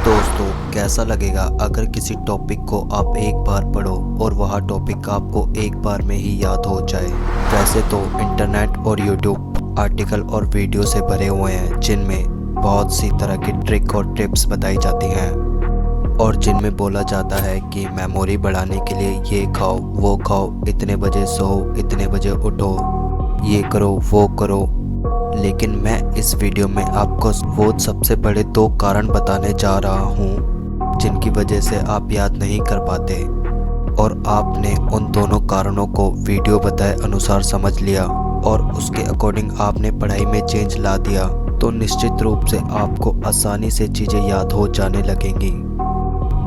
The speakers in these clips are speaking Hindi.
दोस्तों, कैसा लगेगा अगर किसी टॉपिक को आप एक बार पढ़ो और वह टॉपिक आपको एक बार में ही याद हो जाए। वैसे तो इंटरनेट और यूट्यूब आर्टिकल और वीडियो से भरे हुए हैं जिनमें बहुत सी तरह की ट्रिक और टिप्स बताई जाती हैं और जिनमें बोला जाता है कि मेमोरी बढ़ाने के लिए ये खाओ, वो खाओ, इतने बजे सो, इतने बजे उठो, ये करो, वो करो। लेकिन मैं इस वीडियो में आपको वो सबसे बड़े 2 कारण बताने जा रहा हूँ जिनकी वजह से आप याद नहीं कर पाते और आपने उन दोनों कारणों को वीडियो बताए अनुसार समझ लिया और उसके अकॉर्डिंग आपने पढ़ाई में चेंज ला दिया तो निश्चित रूप से आपको आसानी से चीज़ें याद हो जाने लगेंगी।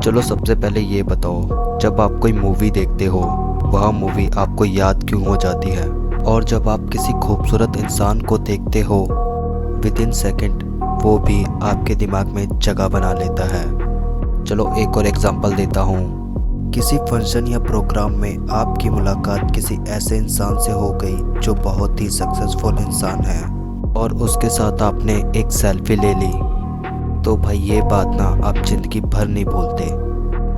चलो सबसे पहले ये बताओ, जब आप कोई मूवी देखते हो वह मूवी आपको याद क्यों हो जाती है? और जब आप किसी खूबसूरत इंसान को देखते हो विदिन सेकंड वो भी आपके दिमाग में जगह बना लेता है। चलो एक और एग्जांपल देता हूँ। किसी फंक्शन या प्रोग्राम में आपकी मुलाकात किसी ऐसे इंसान से हो गई जो बहुत ही सक्सेसफुल इंसान है और उसके साथ आपने एक सेल्फी ले ली, तो भाई ये बात ना आप जिंदगी भर नहीं भूलते।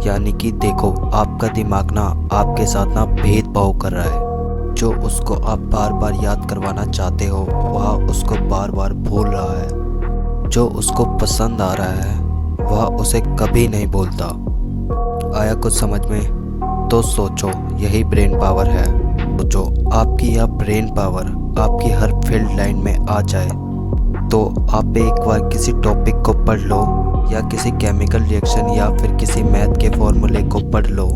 यानी कि देखो, आपका दिमाग ना आपके साथ ना भेदभाव कर रहा है। जो उसको आप बार बार याद करवाना चाहते हो वह उसको बार बार भूल रहा है। जो उसको पसंद आ रहा है वह उसे कभी नहीं भूलता। आया कुछ समझ में? तो सोचो, यही ब्रेन पावर है। सोचो, आपकी यह ब्रेन पावर आपकी हर फील्ड लाइन में आ जाए तो आप एक बार किसी टॉपिक को पढ़ लो या किसी केमिकल रिएक्शन या फिर किसी मैथ के फॉर्मूले को पढ़ लो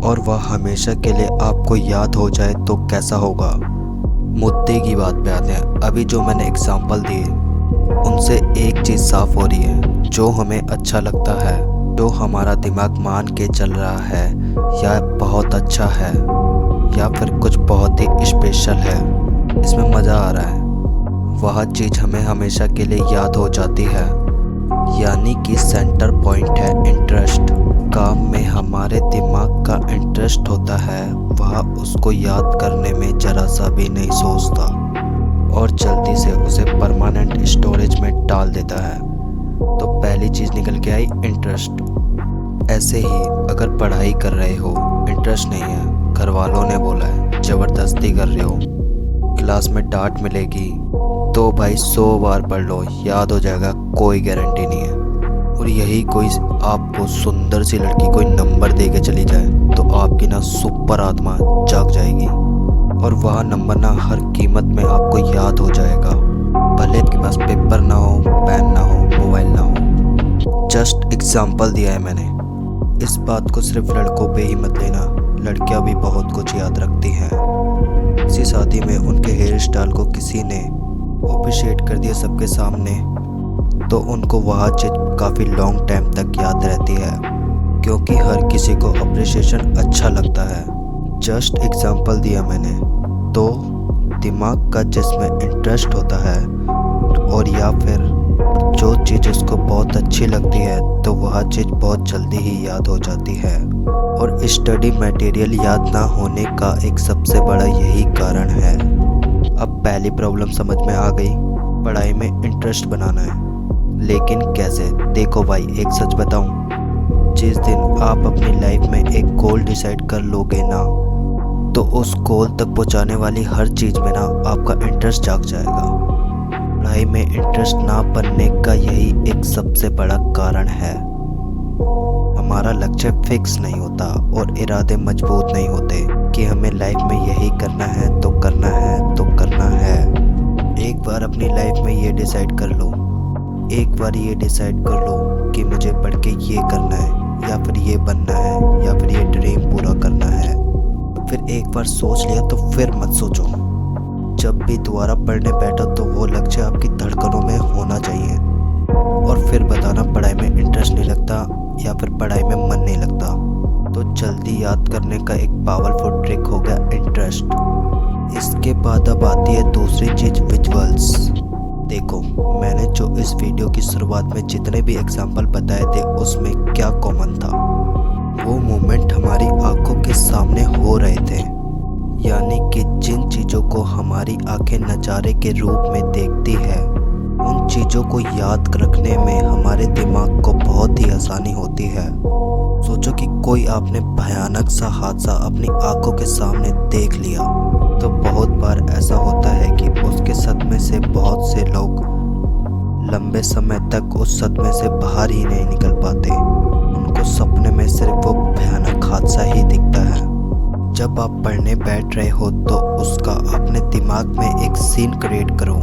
और वह हमेशा के लिए आपको याद हो जाए तो कैसा होगा। मुद्दे की बात पे आते हैं। अभी जो मैंने एग्जांपल दिए उनसे एक चीज़ साफ हो रही है, जो हमें अच्छा लगता है, जो हमारा दिमाग मान के चल रहा है या बहुत अच्छा है या फिर कुछ बहुत ही स्पेशल है, इसमें मज़ा आ रहा है, वह चीज़ हमें हमेशा के लिए याद हो जाती है। यानी कि सेंटर पॉइंट है इंटरेस्ट। काम में हमारे दिमाग का इंटरेस्ट होता है, वह उसको याद करने में ज़रा सा भी नहीं सोचता और जल्दी से उसे परमानेंट स्टोरेज में डाल देता है। तो पहली चीज़ निकल के आई, इंटरेस्ट। ऐसे ही अगर पढ़ाई कर रहे हो, इंटरेस्ट नहीं है, घर वालों ने बोला है, ज़बरदस्ती कर रहे हो, क्लास में डांट मिलेगी तो भाई 100 बार पढ़ लो, याद हो जाएगा, कोई गारंटी नहीं है। और यही कोई आपको सुंदर सी लड़की कोई नंबर दे के चली जाए तो आपकी ना सुपर आत्मा जाग जाएगी और वह नंबर ना हर कीमत में आपको याद हो जाएगा, भले आपके पास पेपर ना हो, पेन ना हो, मोबाइल ना हो। जस्ट एग्जाम्पल दिया है मैंने। इस बात को सिर्फ लड़कों पे ही मत लेना, लड़कियां भी बहुत कुछ याद रखती हैं। किसी शादी में उनके हेयर स्टाइल को किसी ने अप्रिशिएट कर दिया सबके सामने तो उनको वह चीज़ काफ़ी लॉन्ग टाइम तक याद रहती है क्योंकि हर किसी को अप्रिशिएशन अच्छा लगता है। जस्ट एग्जांपल दिया मैंने। तो दिमाग का जिसमें इंटरेस्ट होता है और या फिर जो चीज़ उसको बहुत अच्छी लगती है तो वह चीज़ बहुत जल्दी ही याद हो जाती है। और स्टडी मटेरियल याद ना होने का एक सबसे बड़ा यही कारण है। अब पहली प्रॉब्लम समझ में आ गई, पढ़ाई में इंटरेस्ट बनाना है। लेकिन कैसे? देखो भाई, एक सच बताऊं, जिस दिन आप अपनी लाइफ में एक गोल डिसाइड कर लोगे ना तो उस गोल तक पहुंचाने वाली हर चीज़ में ना आपका इंटरेस्ट जाग जाएगा। पढ़ाई में इंटरेस्ट ना बनने का यही एक सबसे बड़ा कारण है। हमारा लक्ष्य फिक्स नहीं होता और इरादे मजबूत नहीं होते कि हमें लाइफ में यही करना है तो करना है तो करना है। एक बार अपनी लाइफ में ये डिसाइड कर लो, एक बार ये डिसाइड कर लो कि मुझे पढ़ के ये करना है या फिर ये बनना है या फिर ये ड्रीम पूरा करना है। फिर एक बार सोच लिया तो फिर मत सोचो। जब भी दोबारा पढ़ने बैठो तो वो लक्ष्य आपकी धड़कनों में होना चाहिए। और फिर बताना पढ़ाई में इंटरेस्ट नहीं लगता या फिर पढ़ाई में मन नहीं लगता। तो जल्दी याद करने का एक पावरफुल ट्रिक हो गया इंटरेस्ट। इसके बाद अब आती है दूसरी चीज़, विजुअल्स। देखो, मैंने जो इस वीडियो की शुरुआत में जितने भी एग्जाम्पल बताए थे उसमें क्या कॉमन था? वो मोमेंट हमारी आंखों के सामने हो रहे थे। यानी कि जिन चीज़ों को हमारी आंखें नज़ारे के रूप में देखती है उन चीज़ों को याद रखने में हमारे दिमाग को बहुत बहुत ही आसानी होती है। सोचो कि कोई आपने भयानक सा हादसा अपनी आंखों के सामने देख लिया, तो बहुत बार ऐसा होता है कि उसके सदमे से बहुत से लोग लंबे समय तक उस सदमे से बाहर ही नहीं निकल पाते। उनको सपने में सिर्फ वो भयानक हादसा ही दिखता है। जब आप पढ़ने बैठ रहे हो तो उसका अपने दिमाग में एक सीन क्रिएट करो।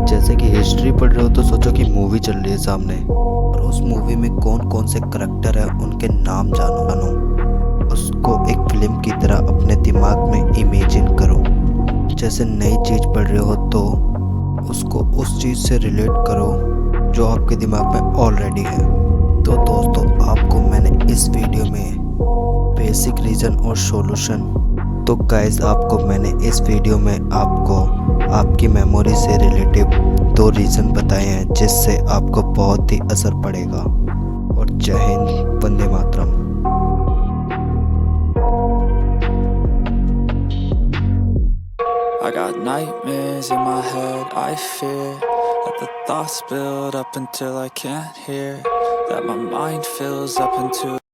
जैसे कि हिस्ट्री पढ़ रहे हो तो सोचो कि मूवी चल रही है सामने, और उस मूवी में कौन कौन से करैक्टर है उनके नाम जानो। उसको एक फिल्म की तरह अपने दिमाग में इमेजिन करो। जैसे नई चीज़ पढ़ रहे हो तो उसको उस चीज़ से रिलेट करो जो आपके दिमाग में ऑलरेडी है। तो दोस्तों, आपको मैंने इस वीडियो में बेसिक रीज़न और सॉल्यूशन, तो गाइस आपको मैंने इस वीडियो में आपको आपकी मेमोरी से रिलेटिव 2 रीज़न बताए हैं जिससे आपको बहुत ही असर पड़ेगा। और जय Hind, Vande Mataram. I got nightmares in my head, I fear that the thoughts build up until I can't hear, that my mind fills up into